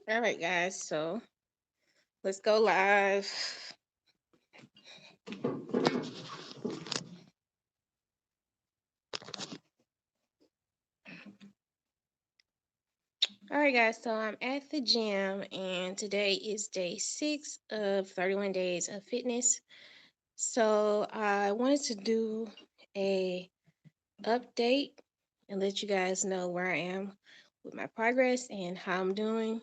All right, guys. So let's go live. All right, guys. So I'm at the gym, and today is day 6 of 31 days of fitness. So I wanted to do a update and let you guys know where I am with my progress and how I'm doing.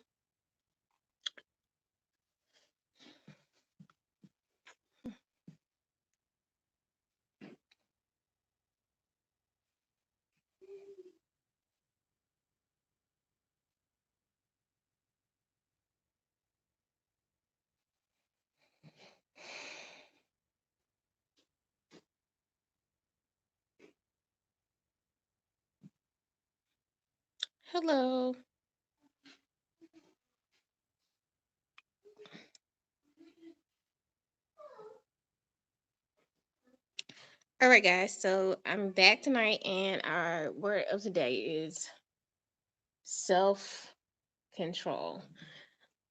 Hello. All right, guys. So I'm back tonight, and our word of the day is self control.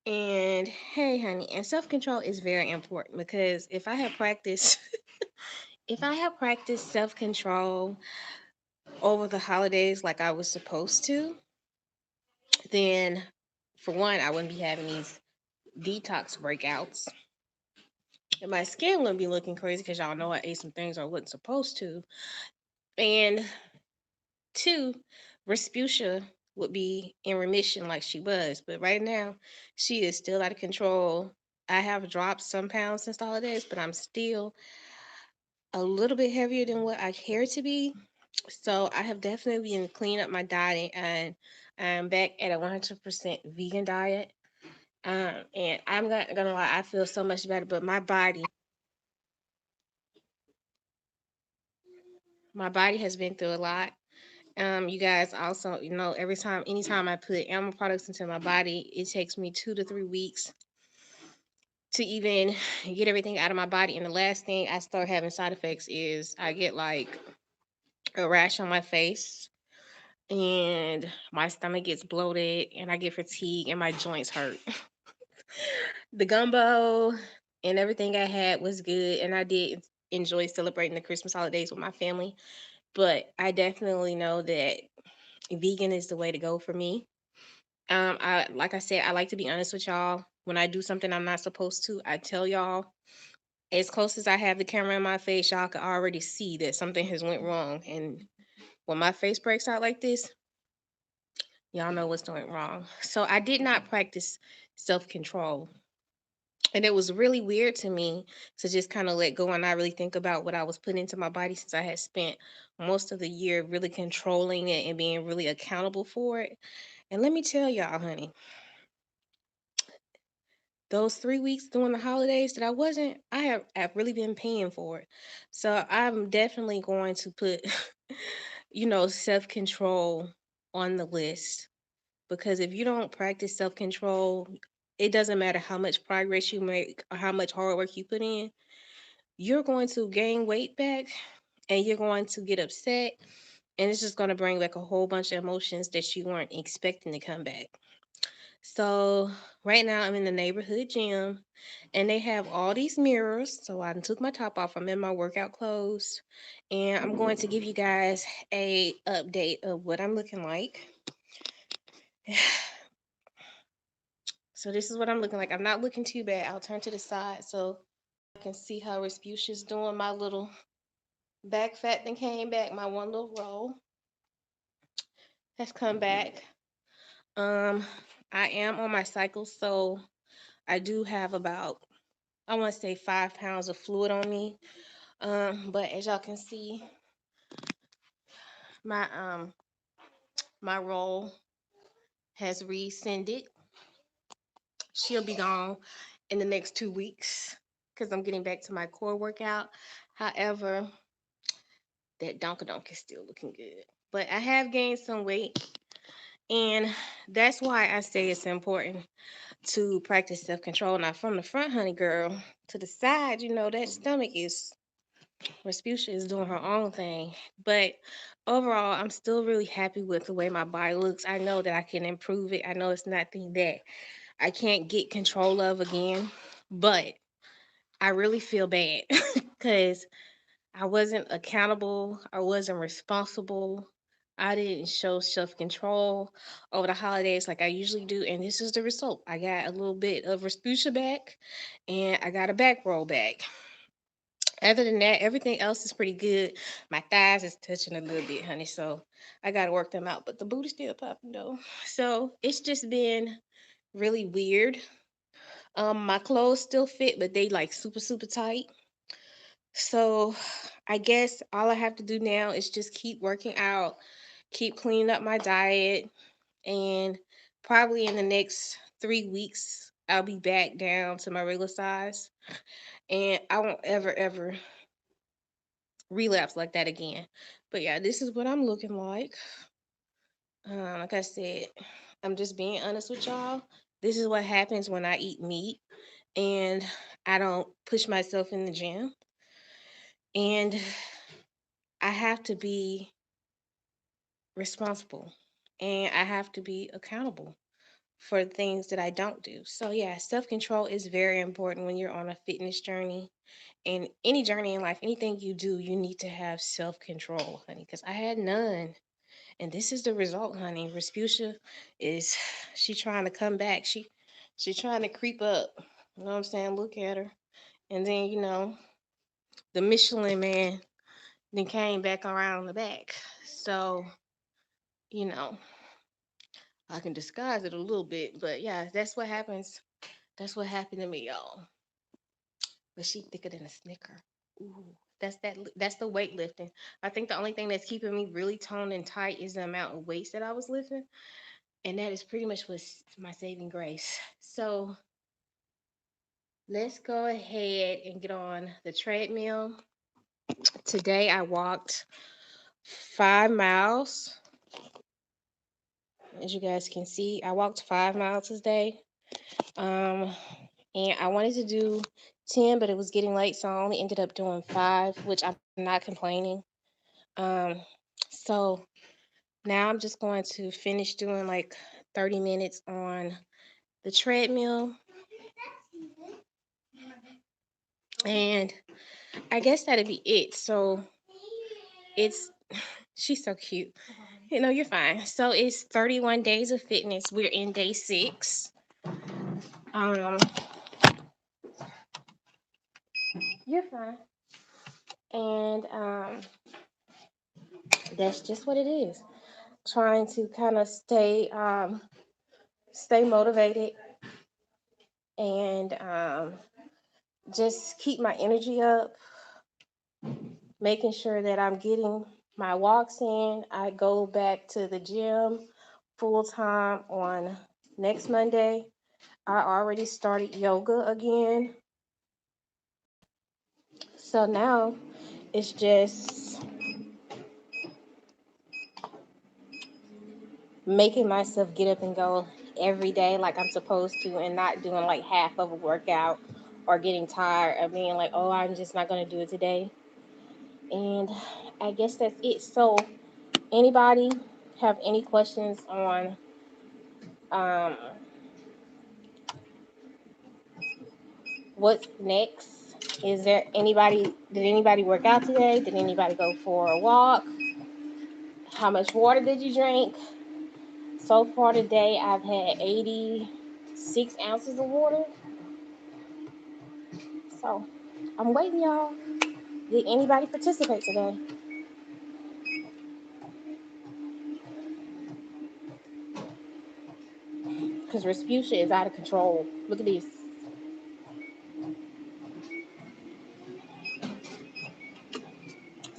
And hey, honey, and self control is very important because if I have practiced, if I have practiced self control over the holidays like I was supposed to, then for one, I wouldn't be having these detox breakouts. And my skin wouldn't be looking crazy because y'all know I ate some things I wasn't supposed to. And two, Respucia would be in remission like she was. But right now, she is still out of control. I have dropped some pounds since the holidays, but I'm still a little bit heavier than what I care to be. So I have definitely been cleaning up my diet, and I'm back at a 100% vegan diet. And I'm not gonna lie, I feel so much better, but my body has been through a lot. You guys also, every time, anytime I put animal products into my body, it takes me 2 to 3 weeks to even get everything out of my body. And the last thing I start having side effects is I get like a rash on my face, and my stomach gets bloated, and I get fatigue, and my joints hurt. The gumbo and everything I had was good, and I did enjoy celebrating the Christmas holidays with my family. But I definitely know that vegan is the way to go for me. I like I said, I like to be honest with y'all. When I do something I'm not supposed to, I tell y'all. As close as I have the camera in my face, y'all can already see that something has went wrong. And when my face breaks out like this, y'all know what's going wrong. So I did not practice self control. And it was really weird to me to just kind of let go and not really think about what I was putting into my body, since I had spent most of the year really controlling it and being really accountable for it. And let me tell y'all, honey, those 3 weeks during the holidays that I wasn't, I've really been paying for it. So I'm definitely going to put, self control on the list, because if you don't practice self control, it doesn't matter how much progress you make or how much hard work you put in, you're going to gain weight back, and you're going to get upset, and it's just going to bring back a whole bunch of emotions that you weren't expecting to come back. So right now I'm in the neighborhood gym, and they have all these mirrors. So I done took my top off. I'm in my workout clothes, and I'm going to give you guys a update of what I'm looking like. So this is what I'm looking like. I'm not looking too bad. I'll turn to the side so I can see how Respucia's doing. My little back fat then came back. My one little roll has come back. Um, I am on my cycle, so I do have about, I want to say, 5 pounds of fluid on me. But as y'all can see, my my roll has rescinded. She'll be gone in the next 2 weeks because I'm getting back to my core workout. However, that donka is still looking good. But I have gained some weight, and that's why I say it's important to practice self control. Now, from the front, honey girl, to the side, that stomach is, Respucia is doing her own thing. But overall, I'm still really happy with the way my body looks. I know that I can improve it. I know it's nothing that I can't get control of again. But I really feel bad because I wasn't accountable. I wasn't responsible. I didn't show self control over the holidays like I usually do. And this is the result. I got a little bit of Respucia back and I got a back roll back. Other than that, everything else is pretty good. My thighs is touching a little bit, honey. So I got to work them out. But the booty's still popping though. So it's just been really weird. My clothes still fit, but they like super, super tight. So I guess all I have to do now is just keep working out, keep cleaning up my diet, and probably in the next 3 weeks, I'll be back down to my regular size. And I won't ever, ever relapse like that again. But yeah, this is what I'm looking like. Like I said, I'm just being honest with y'all. This is what happens when I eat meat and I don't push myself in the gym. And I have to be responsible and I have to be accountable for the things that I don't do. So, yeah, self control is very important when you're on a fitness journey and any journey in life, anything you do, you need to have self control, honey, because I had none. And this is the result, honey. Respucia is she trying to come back. She trying to creep up. You know what I'm saying? Look at her. And then, the Michelin man then came back around the back. So, you know, I can disguise it a little bit, but yeah, that's what happens. That's what happened to me, y'all. But she thicker than a snicker. Ooh, that's the weightlifting. I think the only thing that's keeping me really toned and tight is the amount of weights that I was lifting, and that is pretty much what's my saving grace. So let's go ahead and get on the treadmill. Today I walked 5 miles. As you guys can see, I walked 5 miles today. Um, and I wanted to do 10, but it was getting late, so I only ended up doing 5, which I'm not complaining. Um, so now I'm just going to finish doing like 30 minutes on the treadmill, and I guess that'll be it. So it's she's so cute. You're fine. So it's 31 days of fitness. We're in day 6. Um, you're fine. And that's just what it is. Trying to kind of stay motivated and just keep my energy up, making sure that I'm getting my walks in. I go back to the gym full time on next Monday. I already started yoga again. So now it's just making myself get up and go every day like I'm supposed to and not doing like half of a workout or getting tired of being like, oh, I'm just not going to do it today. And I guess that's it. So, anybody have any questions on um, what's next? Did anybody work out today? Did anybody go for a walk? How much water did you drink? So far today, I've had 86 ounces of water. So I'm waiting, y'all. Did anybody participate today? Because Respucia is out of control. Look at this.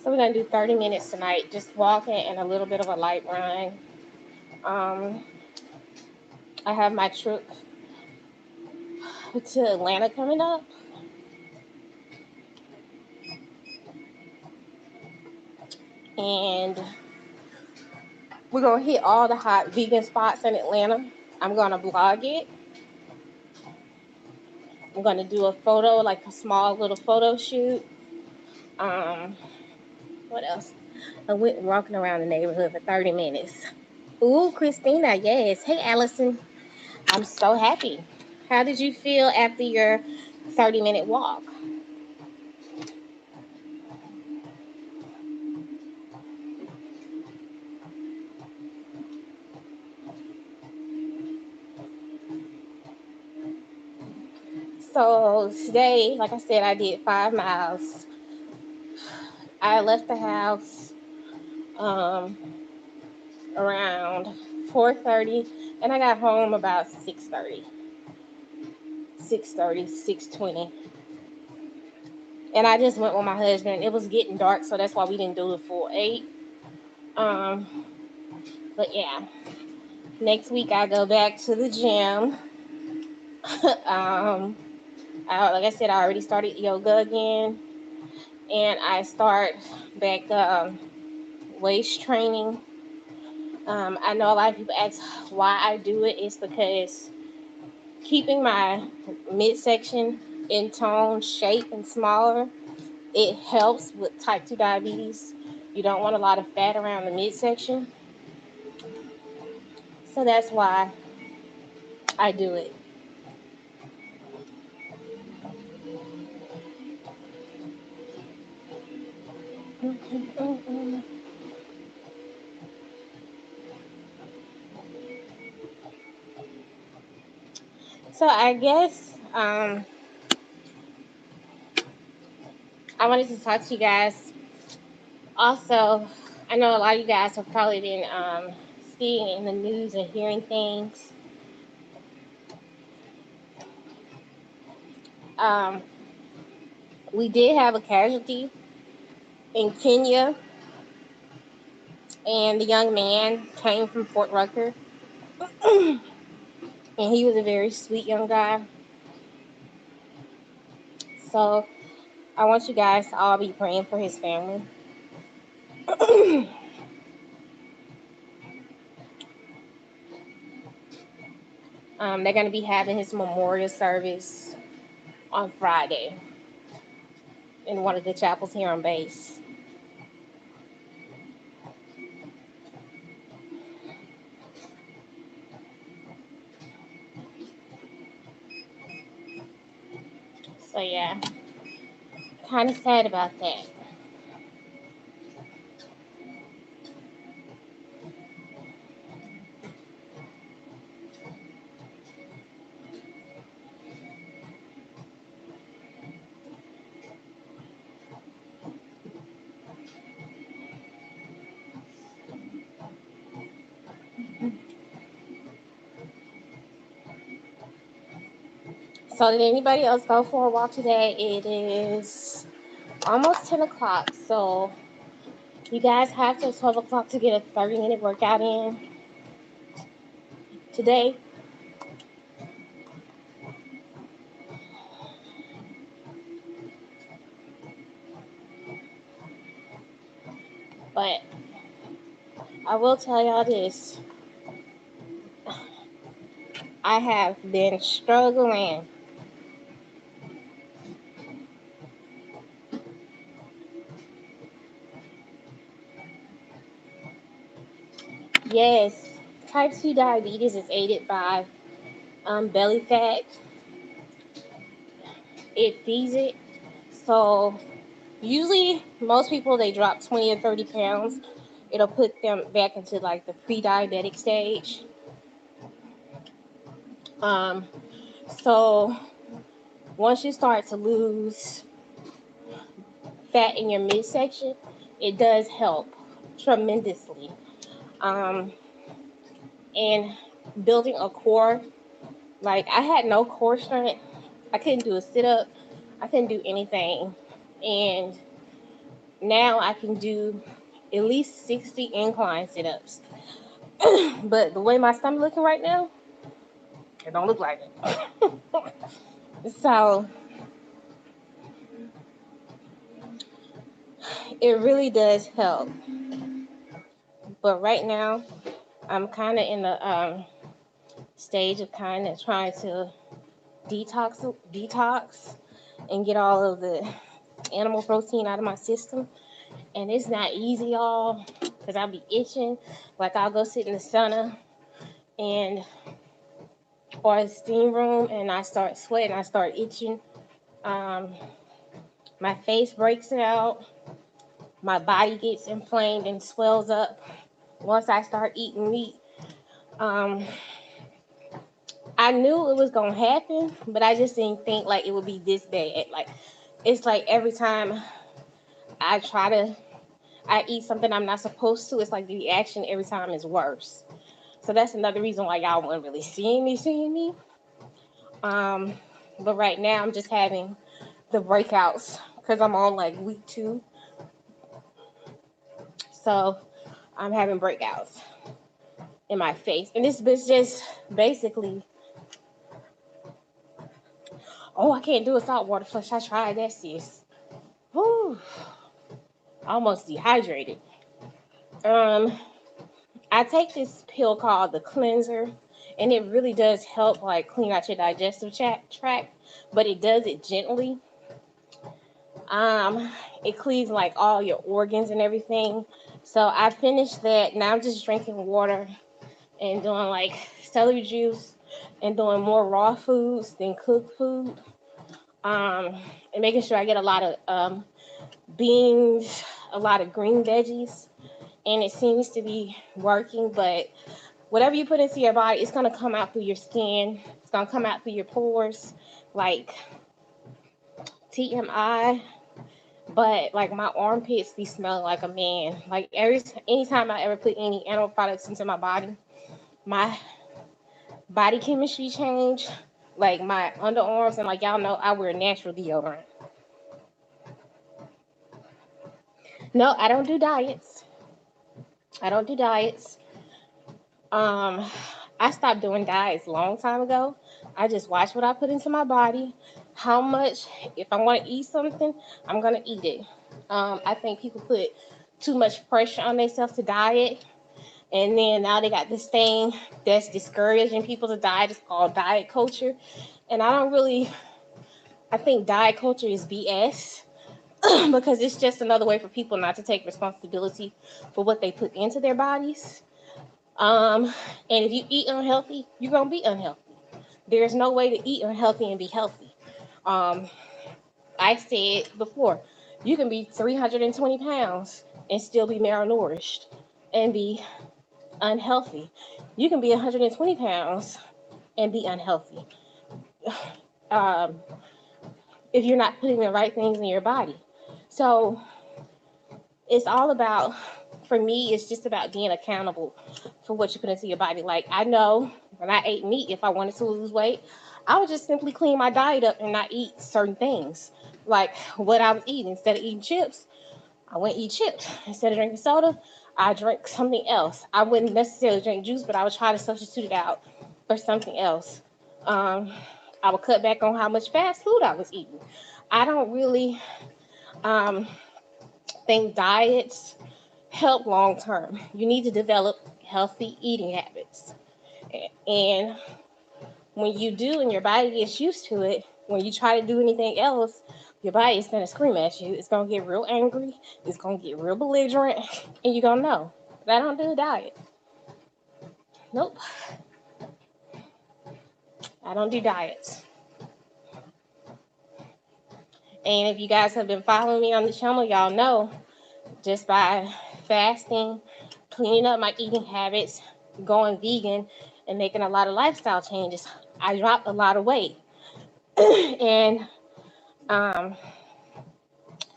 So we're gonna do 30 minutes tonight, just walking and a little bit of a light run. Um, I have my trip to Atlanta coming up, and we're gonna hit all the hot vegan spots in Atlanta. I'm gonna vlog it. I'm gonna do a photo, like a small little photo shoot. Um, what else? I went walking around the neighborhood for 30 minutes. Ooh, Christina, yes. Hey, Allison. I'm so happy. How did you feel after your 30-minute walk? So today, like I said, I did 5 miles. I left the house um, around 4:30, and I got home about 6:30, 6:30, 6:20. And I just went with my husband. It was getting dark, so that's why we didn't do the full 8. Um, but yeah, next week I go back to the gym. um, like I said, I already started yoga again, and I start back waist training. I know a lot of people ask why I do it. It's because keeping my midsection in tone, shape, and smaller, it helps with type 2 diabetes. You don't want a lot of fat around the midsection. So that's why I do it. So I guess I wanted to talk to you guys. Also, I know a lot of you guys have probably been seeing in the news and hearing things. Um, we did have a casualty in Kenya, and the young man came from Fort Rucker, and he was a very sweet young guy. So I want you guys to all be praying for his family. They're going to be having his memorial service on Friday in one of the chapels here on base. So yeah, kind of sad about that. So did anybody else go for a walk today? It is almost 10 o'clock. So you guys have till 12 o'clock to get a 30-minute workout in today. But I will tell y'all this. I have been struggling. Yes, type 2 diabetes is aided by belly fat. It feeds it. So usually most people, they drop 20 or 30 pounds. It'll put them back into like the pre-diabetic stage. Um, so once you start to lose fat in your midsection, it does help tremendously. Um, and building a core, like I had no core strength. I couldn't do a sit up. I couldn't do anything. And now I can do at least 60 incline sit ups. But the way my stomach looking right now, it don't look like it. So it really does help. But right now, I'm kind of in the stage of kind of trying to detox and get all of the animal protein out of my system. And it's not easy, y'all, because I'll be itching. Like I'll go sit in the sauna and or a steam room and I start sweating, I start itching. Um, my face breaks out. My body gets inflamed and swells up once I start eating meat. Um, I knew it was gonna happen, but I just didn't think like it would be this bad. Like it's like every time I try to I eat something I'm not supposed to, it's like the reaction every time is worse. So that's another reason why y'all weren't really seeing me. Um, but right now I'm just having the breakouts because I'm on like week 2. So I'm having breakouts in my face. And this bitch just basically, oh, I can't do a saltwater flush. I tried that, sis. Whew, almost dehydrated. Um, I take this pill called the cleanser, and it really does help like clean out your digestive tract, but it does it gently. Um, it cleans like all your organs and everything. So I finished that. Now I'm just drinking water and doing like celery juice and doing more raw foods than cooked food. Um, and making sure I get a lot of beans, a lot of green veggies, and it seems to be working. But whatever you put into your body, it's gonna come out through your skin. It's gonna come out through your pores, like TMI. But like my armpits be smelling like a man. Like anytime I ever put any animal products into my my body chemistry change. Like my underarms and like y'all know I wear natural deodorant. No, I don't do diets. I don't do diets. Um, I stopped doing diets a long time ago. I just watch what I put into my body. How much, if I want to eat something, I'm gonna eat it. I think people put too much pressure on themselves to diet, and then now they got this thing that's discouraging people to diet. It's called diet culture, and I don't really. I think diet culture is BS because it's just another way for people not to take responsibility for what they put into their bodies. Um, and if you eat unhealthy, you're gonna be unhealthy. There's no way to eat unhealthy and be healthy. Um, I said before, you can be 320 pounds and still be malnourished and be unhealthy. You can be 120 pounds and be unhealthy um, if you're not putting the right things in your body. So it's all about, for me, it's just about being accountable for what you put into your body. Like I know when I ate meat, if I wanted to lose weight, I would just simply clean my diet up and not eat certain things. Like what I was eating, instead of eating chips, I wouldn't eat chips. Instead of drinking soda, I drink something else. I wouldn't necessarily drink juice, but I would try to substitute it out for something else. Um, I would cut back on how much fast food I was eating. I don't really um, think diets help long term. You need to develop healthy eating habits. And when you do and your body gets used to it, when you try to do anything else, your body is going to scream at you. It's going to get real angry. It's going to get real belligerent. And you're going to know. But I don't do a diet. Nope. I don't do diets. And if you guys have been following me on the channel, y'all know just by fasting, cleaning up my eating habits, going vegan, and making a lot of lifestyle changes, I dropped a lot of weight. And um,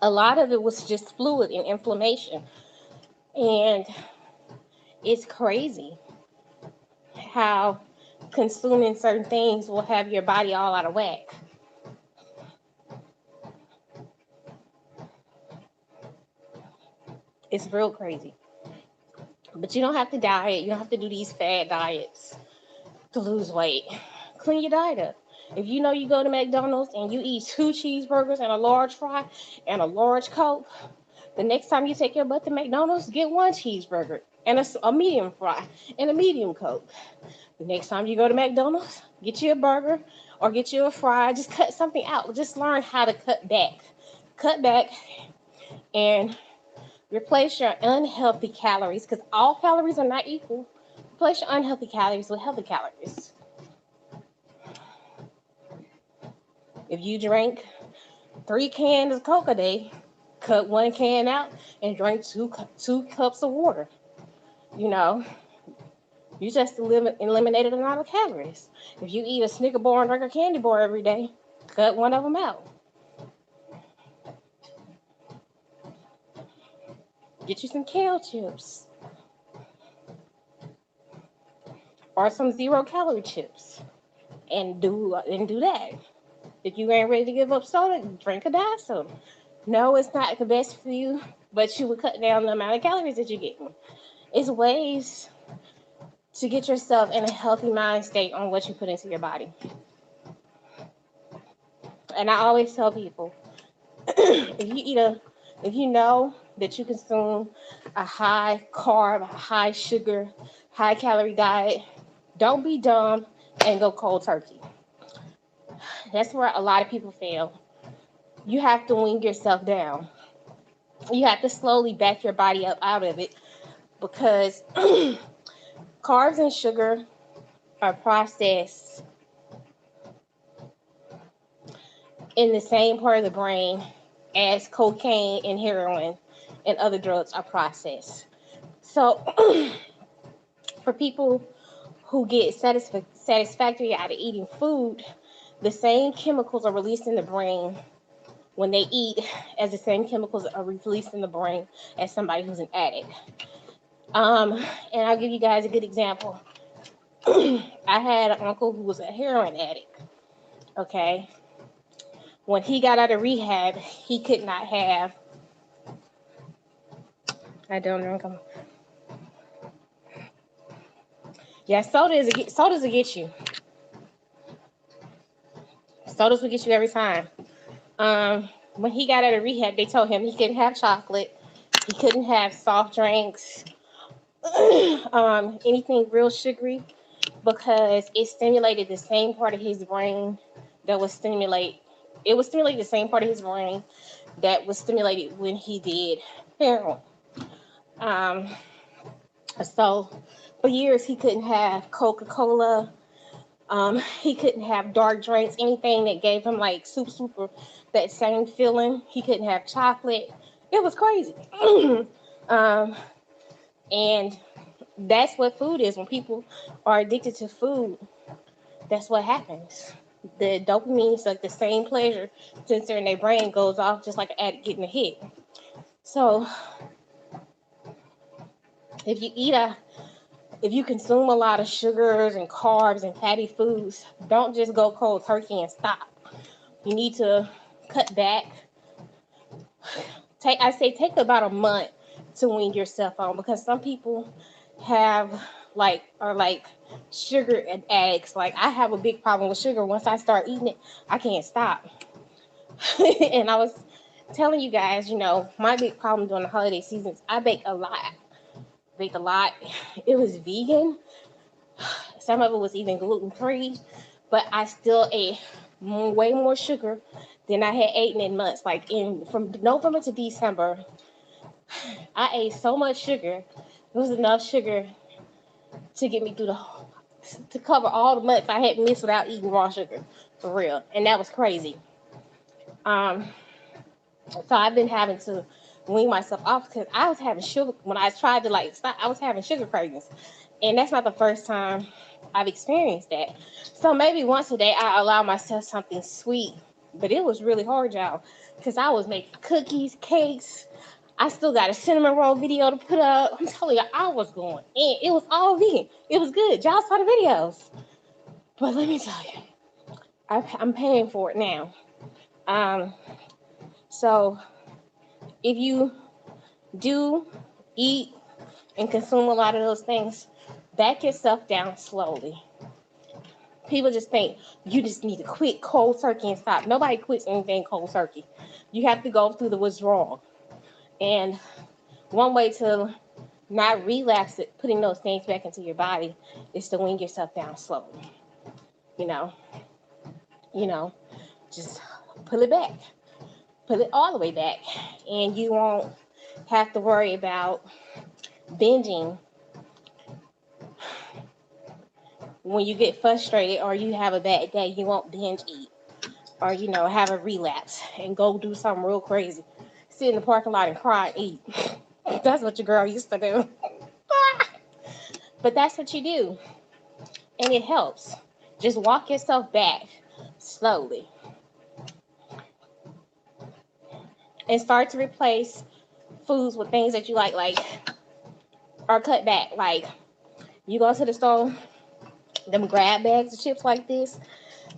a lot of it was just fluid and inflammation. And it's crazy how consuming certain things will have your body all out of whack. It's real crazy. But you don't have to diet. You don't have to do these fad diets to lose weight. Clean your diet up. If you know you go to McDonald's and you eat 2 cheeseburgers and a large fry and a large Coke, the next time you take your butt to McDonald's, get 1 cheeseburger and a medium fry and a medium Coke. The next time you go to McDonald's, get you a burger or get you a fry. Just cut something out. Just learn how to cut back. Cut back and replace your unhealthy calories, because all calories are not equal. Replace your unhealthy calories with healthy calories. If you drink 3 cans of Coke a day, cut 1 can out and drink two cups of water. You know, you just eliminated a lot of calories. If you eat a Snicker bar and drink a candy bar every day, cut one of them out. Get you some kale chips or some 0 calorie chips, and do that. If you ain't ready to give up soda, drink a diet soda. No, it's not the best for you, but you would cut down the amount of calories that you're getting. It's ways to get yourself in a healthy mind state on what you put into your body. And I always tell people, if you know that you consume a high carb, high sugar, high calorie diet, don't be dumb and go cold turkey. That's where a lot of people fail. You have to wean yourself down. You have to slowly back your body up out of it, because carbs and sugar are processed in the same part of the brain as cocaine and heroin and other drugs are processed. So for people who get satisfactory out of eating food, the same chemicals are released in the brain when they eat as the same chemicals are released in the brain as somebody who's an addict. And I'll give you guys a good example. I had an uncle who was a heroin addict. Okay. When he got out of rehab, he could not have. I don't drink them. Yeah, sodas will get you. Sodas will get you every time. When he got out of rehab, they told him he couldn't have chocolate, he couldn't have soft drinks, anything real sugary, because it stimulated the same part of his brain that was stimulate. It was stimulating the same part of his brain that was stimulated when he did heroin. Um, so for years he couldn't have Coca-Cola. He couldn't have dark drinks, anything that gave him like super that same feeling. He couldn't have chocolate. It was crazy. um, and that's what food is. When people are addicted to food, that's what happens. The dopamine, like the same pleasure sensor in their brain, goes off just like an addict getting a hit. So if you consume a lot of sugars and carbs and fatty foods, don't just go cold turkey and stop. You need to cut back. Take about a month to wean yourself on, because some people are like sugar addicts. Like, I have a big problem with sugar. Once I start eating it, I can't stop. And I was telling you guys, my big problem during the holiday seasons, I baked a lot. It was vegan. Some of it was even gluten-free, but I still ate way more sugar than I had eaten in months. Like, from November to December, I ate so much sugar. It was enough sugar to get me through to cover all the months I had missed without eating raw sugar, for real. And that was crazy. Um, so I've been having to wean myself off, because I was having sugar when I tried to stop. I was having sugar cravings, and that's not the first time I've experienced that. So maybe once a day I allow myself something sweet, but it was really hard, y'all, because I was making cookies, cakes. I still got a cinnamon roll video to put up. I'm telling you, I was going in. It was all vegan. It was good. Y'all saw the videos. But let me tell you, I'm paying for it now. So if you do eat and consume a lot of those things, back yourself down slowly. People just think you just need to quit cold turkey and stop. Nobody quits anything cold turkey. You have to go through the withdrawal. And one way to not relapse it, putting those things back into your body, is to wean yourself down slowly. You know, just pull it back. Pull it all the way back. And you won't have to worry about binging when you get frustrated or you have a bad day. You won't binge eat. or have a relapse and go do something real crazy. Sit in the parking lot and cry and eat. That's what your girl used to do. But that's what you do, and it helps. Just walk yourself back slowly and start to replace foods with things that you like, or cut back. Like, you go to the store, them grab bags of chips like this.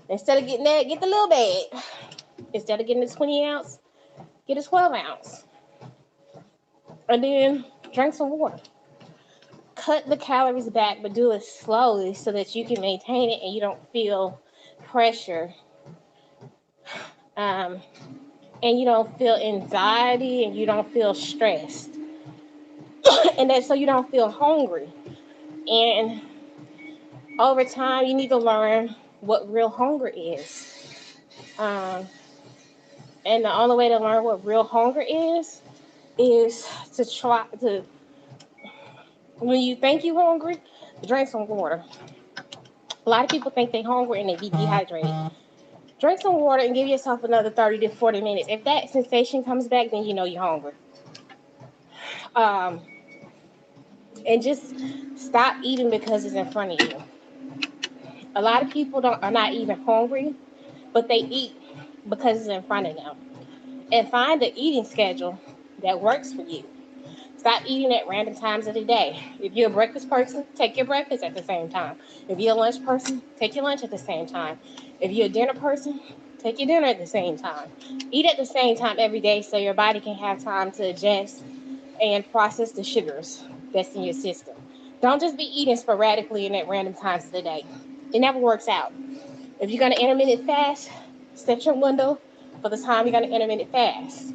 Instead of getting that, get the little bag. Instead of getting the 20 ounce, get a 12 ounce. And then drink some water. Cut the calories back, but do it slowly so that you can maintain it and you don't feel pressure. And you don't feel anxiety and you don't feel stressed. And that's so you don't feel hungry. And over time, you need to learn what real hunger is. Um, and the only way to learn what real hunger is to try to, when you think you're hungry, drink some water. A lot of people think they're hungry and they be dehydrated. Drink some water and give yourself another 30 to 40 minutes. If that sensation comes back, then you know you're hungry. Um, and just stop eating because it's in front of you. A lot of people are not even hungry, but they eat because it's in front of them. And find an eating schedule that works for you. Stop eating at random times of the day. If you're a breakfast person, take your breakfast at the same time. If you're a lunch person, take your lunch at the same time. If you're a dinner person, take your dinner at the same time. Eat at the same time every day so your body can have time to adjust and process the sugars that's in your system. Don't just be eating sporadically and at random times of the day. It never works out. If you're going to intermittent fast, set your window for the time you're going to intermittent fast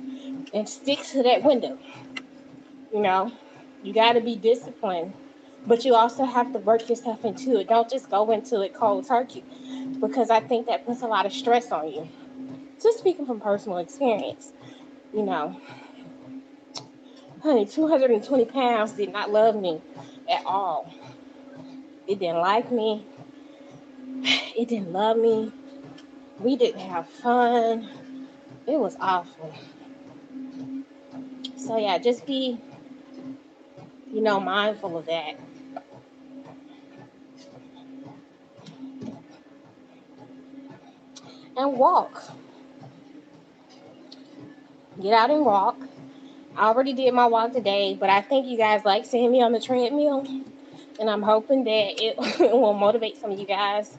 and stick to that window. You know, you got to be disciplined, but you also have to work yourself into it. Don't just go into it cold turkey, because I think that puts a lot of stress on you. Just speaking from personal experience, you know, honey, 220 pounds did not love me at all. It didn't like me. It didn't love me. We didn't have fun. It was awful. So yeah, just be, mindful of that. And walk. Get out and walk. I already did my walk today, but I think you guys like seeing me on the treadmill. And I'm hoping that it will motivate some of you guys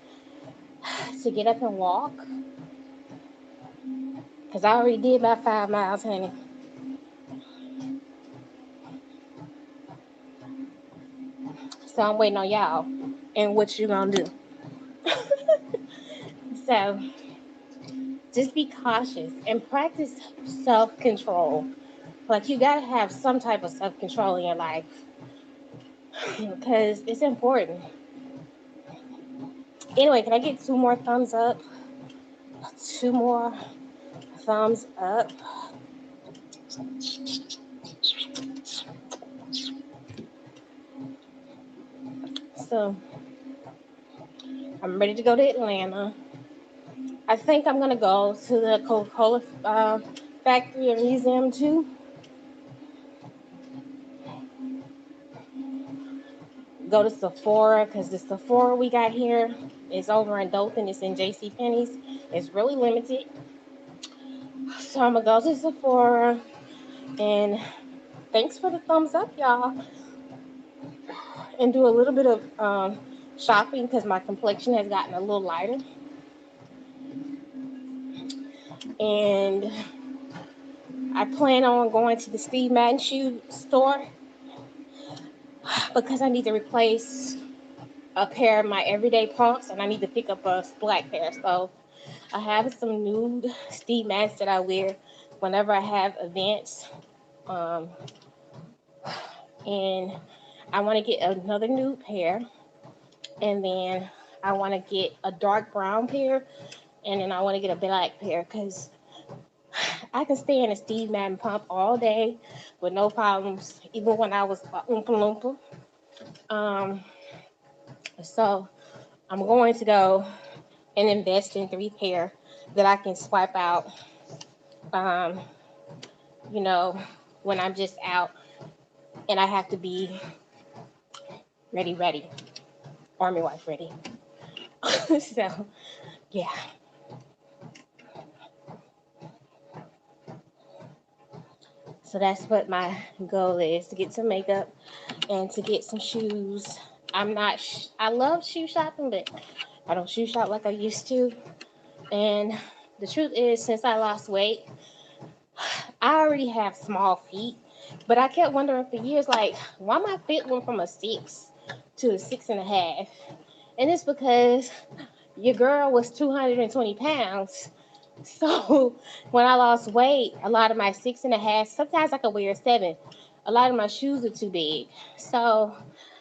to get up and walk. Because I already did about 5 miles, honey. So I'm waiting on y'all and what you gonna do. So just be cautious and practice self-control. Like, you gotta have some type of self-control in your life because it's important. Anyway, can I get 2 more thumbs up? 2 more thumbs up. So I'm ready to go to Atlanta. I think I'm gonna go to the Coca-Cola factory and museum too. Go to Sephora, because the Sephora we got here is over in Dothan. It's in JC Penney's. It's really limited. So I'm gonna go to Sephora, and thanks for the thumbs up, y'all. And do a little bit of shopping because my complexion has gotten a little lighter. And I plan on going to the Steve Madden shoe store because I need to replace a pair of my everyday pumps, and I need to pick up a black pair. So I have some nude Steve Maddens that I wear whenever I have events. Um, and I want to get another nude pair, and then I want to get a dark brown pair, and then I want to get a black pair because I can stay in a Steve Madden pump all day with no problems, even when I was Oompa Loompa. So I'm going to go and invest in 3 pair that I can swipe out, um, you know, when I'm just out and I have to be ready, army wife ready. So, yeah. So that's what my goal is, to get some makeup and to get some shoes. I love shoe shopping, but I don't shoe shop like I used to. And the truth is, since I lost weight, I already have small feet, but I kept wondering for years, like, why my fit went from a 6 to a 6.5. And it's because your girl was 220 pounds. So when I lost weight, a lot of my 6.5, sometimes I could wear a 7. A lot of my shoes are too big. So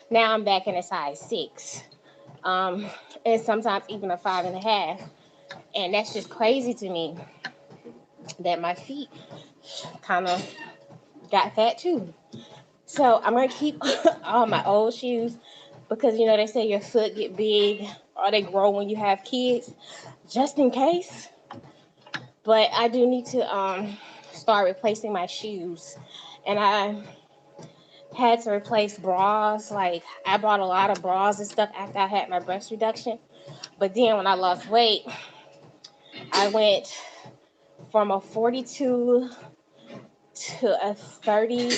now I'm back in a size 6. Um, and sometimes even a 5.5. And that's just crazy to me that my feet kind of got fat too. So I'm gonna keep all my old shoes because they say your foot get big or they grow when you have kids, just in case. But I do need to start replacing my shoes, and I had to replace bras. Like, I bought a lot of bras and stuff after I had my breast reduction. But then when I lost weight, I went from a 42 to a 30.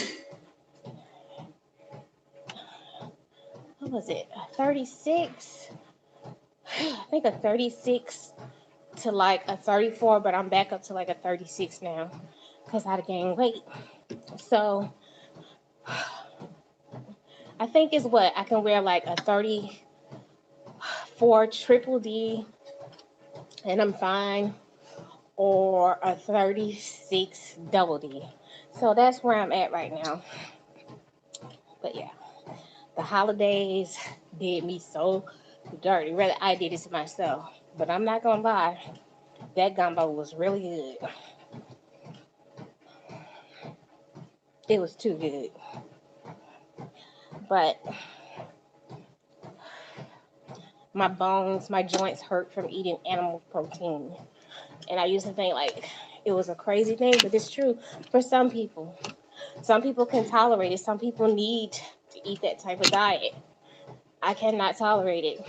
What was it? A 36. I think a 36 to like a 34, but I'm back up to like a 36 now because I gained weight. So I think is what I can wear, like a 34 triple D and I'm fine, or a 36 double D. So that's where I'm at right now. But yeah, the holidays did me so dirty. Rather, I did it to myself. But I'm not gonna lie, that gumbo was really good. It was too good. But my bones, my joints hurt from eating animal protein. And I used to think like it was a crazy thing, but it's true for some people. Some people can tolerate it. Some people need to eat that type of diet. I cannot tolerate it.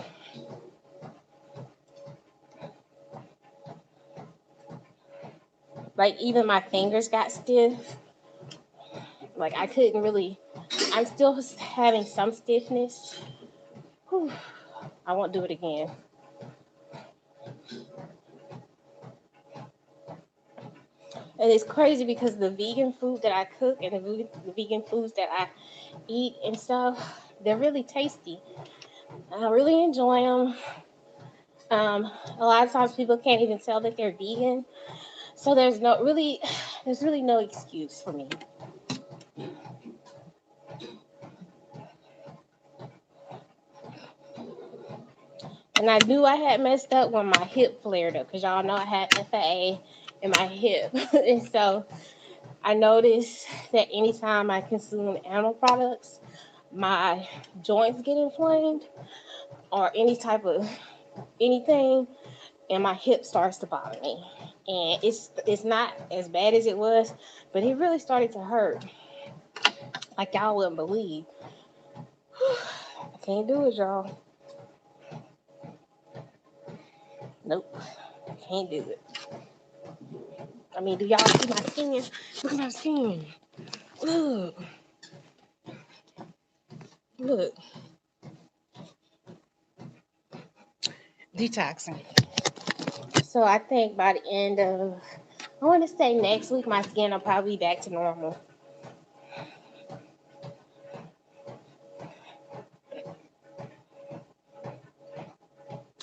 Like, even my fingers got stiff. Like, I couldn't really, I'm still having some stiffness. Whew, I won't do it again. And it's crazy because the vegan food that I cook and the vegan foods that I eat and stuff, they're really tasty. I really enjoy them. A lot of times people can't even tell that they're vegan, so there's really no excuse for me. And I knew I had messed up when my hip flared up, because y'all know I had FAA in my hip, and so I noticed that anytime I consume animal products, my joints get inflamed, or any type of anything, and my hip starts to bother me. And it's not as bad as it was, but it really started to hurt, like y'all wouldn't believe. I can't do it, y'all. Nope, can't do it. I mean, do y'all see my skin? Look at my skin. Look, look. Detoxing. So I think by the end of, I want to say next week, my skin will probably be back to normal.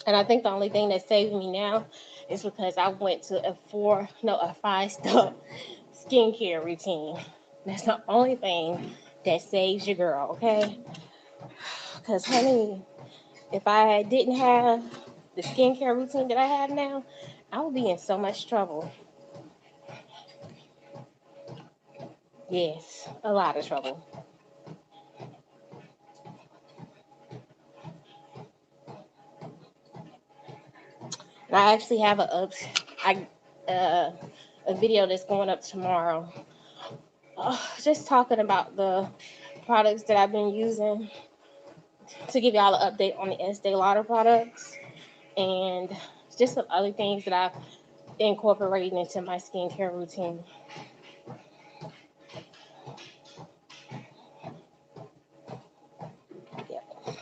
And I think the only thing that's saving me now is because I went to a 5-step skincare routine. That's the only thing that saves your girl, okay? Because, honey, if I didn't have the skincare routine that I have now, I would be in so much trouble. Yes, a lot of trouble. And I actually have I a video that's going up tomorrow. Just talking about the products that I've been using to give y'all an update on the Estee Lauder products and just some other things that I've incorporated into my skincare routine. Yep.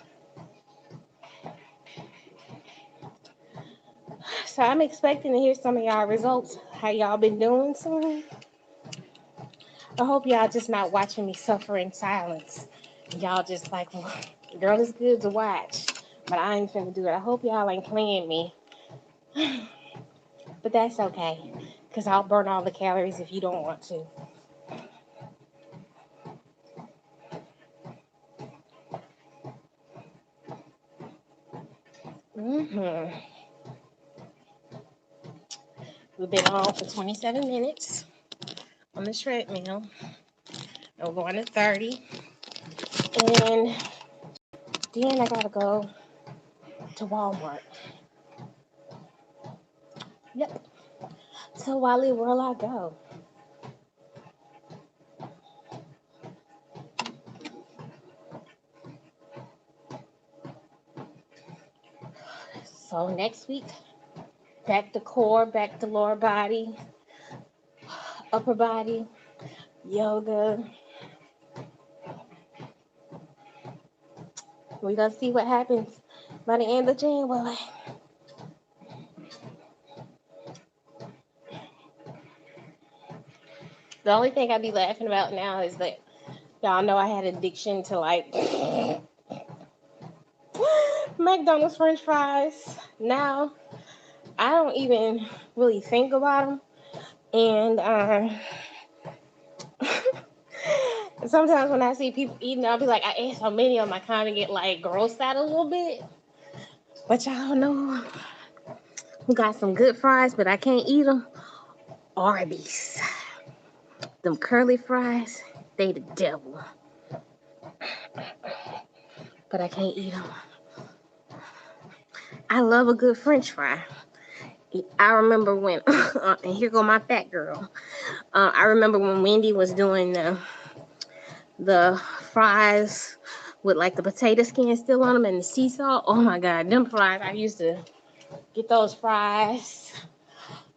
So I'm expecting to hear some of y'all results. How y'all been doing soon? I hope y'all just not watching me suffer in silence. Y'all just like, well, girl, it's good to watch, but I ain't finna do it. I hope y'all ain't playing me. But that's okay, because I'll burn all the calories if you don't want to. hmm We've been on for 27 minutes on the treadmill. I'm going to 30. And then I gotta go to Walmart. Yep. So Wally, where'll I go? So next week, back to core, back to lower body, upper body, yoga. We're gonna see what happens by the end of January. The only thing I be laughing about now is that y'all know I had addiction to like McDonald's French fries. Now I don't even really think about them, and sometimes when I see people eating, I'll be like, I ate so many of them, I kind of get like grossed out a little bit. But y'all know who got some good fries, but I can't eat them? Arby's. Them curly fries, they the devil. But I can't eat them. I love a good French fry. I remember when, and here go my fat girl. I remember when Wendy was doing the fries with like the potato skin still on them and the sea salt. Oh my God, them fries! I used to get those fries,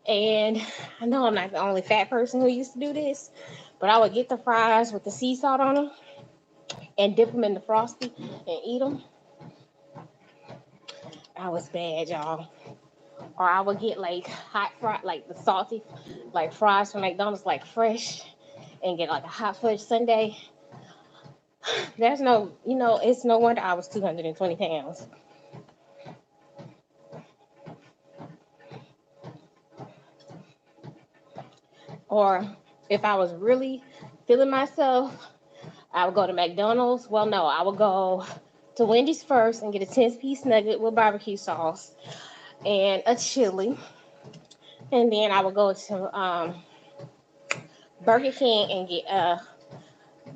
and I know I'm not the only fat person who used to do this, but I would get the fries with the sea salt on them and dip them in the frosty and eat them. I was bad, y'all. Or I would get like hot fry, like the salty, like fries from McDonald's, like fresh, and get like a hot fudge sundae. There's no, it's no wonder I was 220 pounds. Or if I was really feeling myself, I would go to McDonald's. Well, no, I would go to Wendy's first and get a 10-piece nugget with barbecue sauce and a chili. And then I would go to Burger King and get a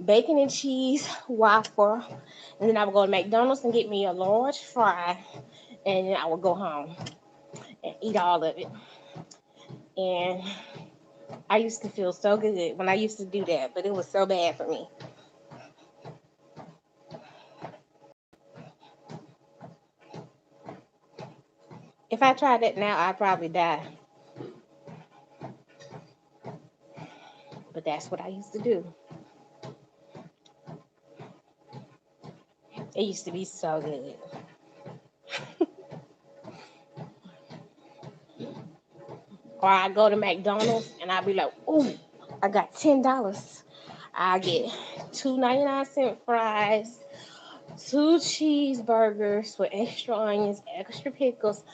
bacon and cheese waffle. And then I would go to McDonald's and get me a large fry. And then I would go home and eat all of it. And I used to feel so good when I used to do that, but it was so bad for me. If I tried that now, I'd probably die. But that's what I used to do. It used to be so good. Or I go to McDonald's and I'd be like, ooh, I got $10. I get 2.99 fries, 2 cheeseburgers with extra onions, extra pickles,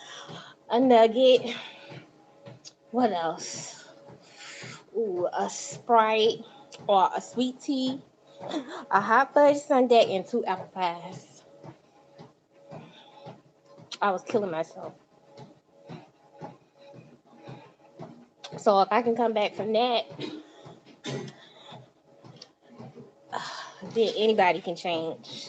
a nugget. What else? Ooh, a Sprite or a sweet tea, a hot fudge sundae, and 2 apple pies. I was killing myself. So if I can come back from that, then anybody can change.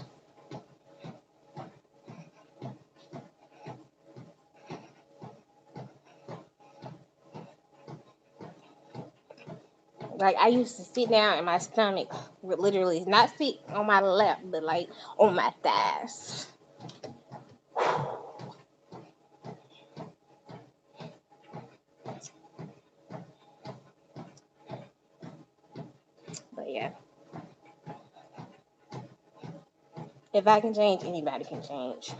Like I used to sit down and my stomach would literally not sit on my lap, but like on my thighs. But yeah, if I can change, anybody can change.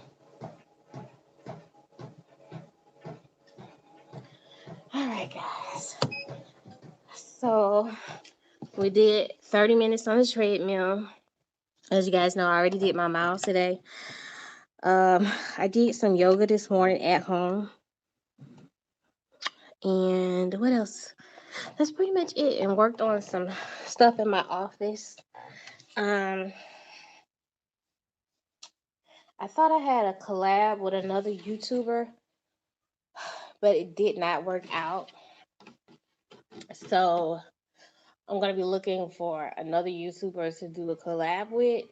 All right, guys. So we did 30 minutes on the treadmill. As you guys know, I already did my miles today. I did some yoga this morning at home. And what else? That's pretty much it. And worked on some stuff in my office. I thought I had a collab with another YouTuber, but it did not work out. So I'm gonna be looking for another YouTuber to do a collab with.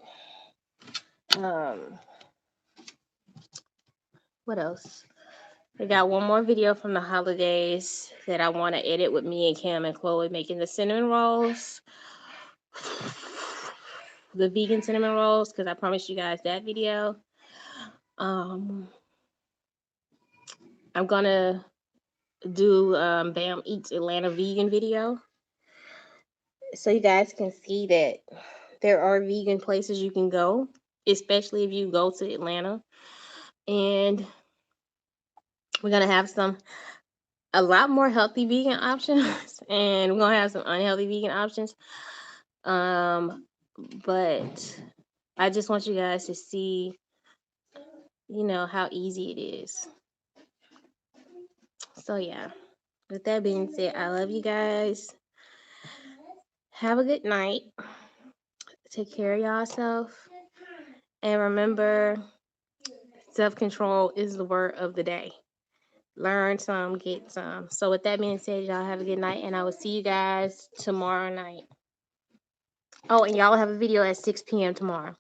What else? I got one more video from the holidays that I want to edit with me and Kim and Chloe making the cinnamon rolls. The vegan cinnamon rolls, because I promised you guys that video. I'm gonna do Bam Eats Atlanta vegan video, so you guys can see that there are vegan places you can go, especially if you go to Atlanta. And we're gonna have a lot more healthy vegan options, and we're gonna have some unhealthy vegan options. But I just want you guys to see, how easy it is. So yeah, with that being said, I love you guys. Have a good night. Take care of yourself. And remember, self-control is the word of the day. Learn some, get some. So with that being said, y'all have a good night, and I will see you guys tomorrow night. Oh, and y'all have a video at 6 p.m. tomorrow.